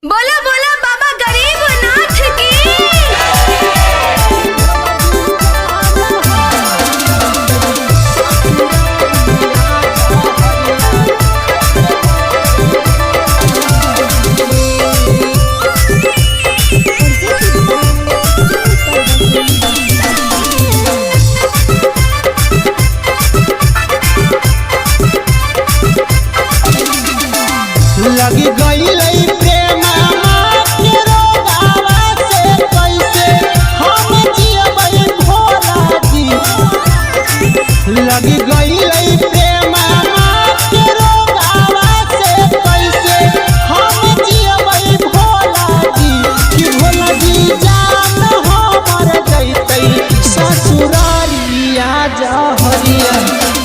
बोला बोला बाबा गरीबनाथ की। लगी गई प्रेम के रोगावा से कैसे हम जियबै भोला जी। लगी गई प्रेम के रोगावा से कैसे हम जियबै भोला जी। कि भोला जी जान हमर जैतै ससुरारिया जहरिया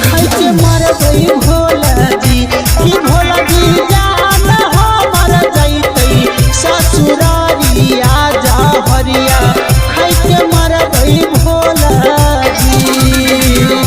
खैके मरबै भोला जी। कि भोला जी ससुरारिया जहरिया खैके मरबै भोला जी।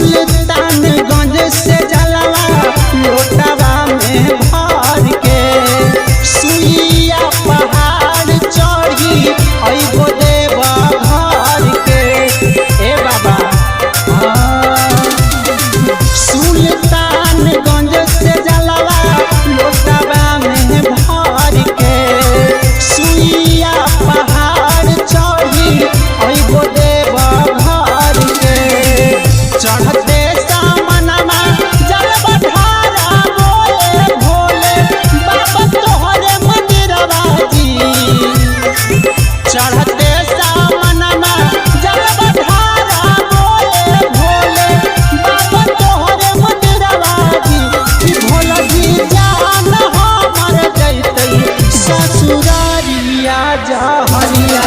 सुल्तानगंज से जलवा लोटवा में भर के सुइया पहाड़ चढ़ी अइबो देव घर के। ए बाबा सुल्तानगंज से जलवा लोटवा में भर के सुइया पहाड़ चढ़ी अइबो देव घर के। चढ़ते सामनमा जल बठारा बोले भोले बाबा तोहरे मंदिरवा जी। चढ़ते सामनमा जल बठारा बोले भोले बाबा तोहरे मंदिरवा जी। कि भोला जी जान हमर जैतै ससुरारिया जहरिया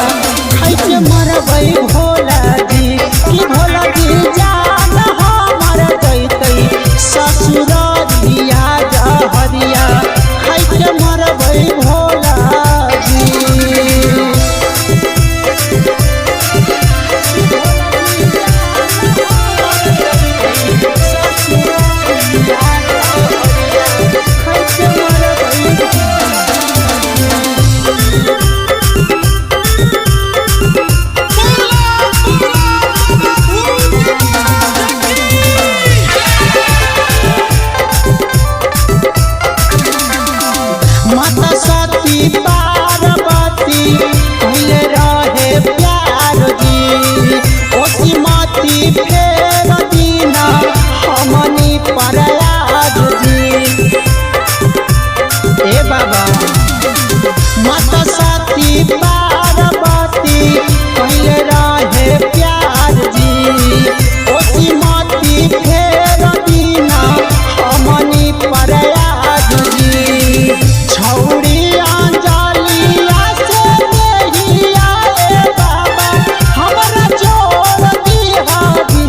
खैके मरबै भोला जी। कि भोला जी जान हमर जैतै ससुरारिया जहरिया खैके मरबै भोला जी। माता सती पार्वती पहले रहे प्यार जी। ओसी माती फेर दीना हमनी पर आज जी। ए बाबा माता सती पार्वती पहले रहे प्यार जी। ओसी माती फेर दीना हमनी पर आज जी। छौड़ी अंजलिया से देहिया ए बाबा हमरा जोड़ दिहा जी।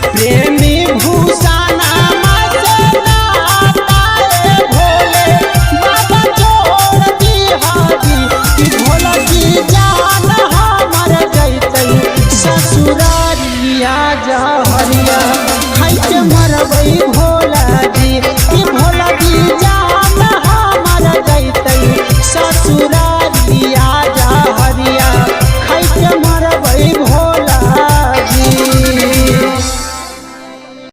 प्रेमी भूषणमा से नाता ए भोले बाबा जोड़ दिहा जी। कि भोला जी जान हमर जैतै ससुरारिया जहरिया खैके मरबै भोला।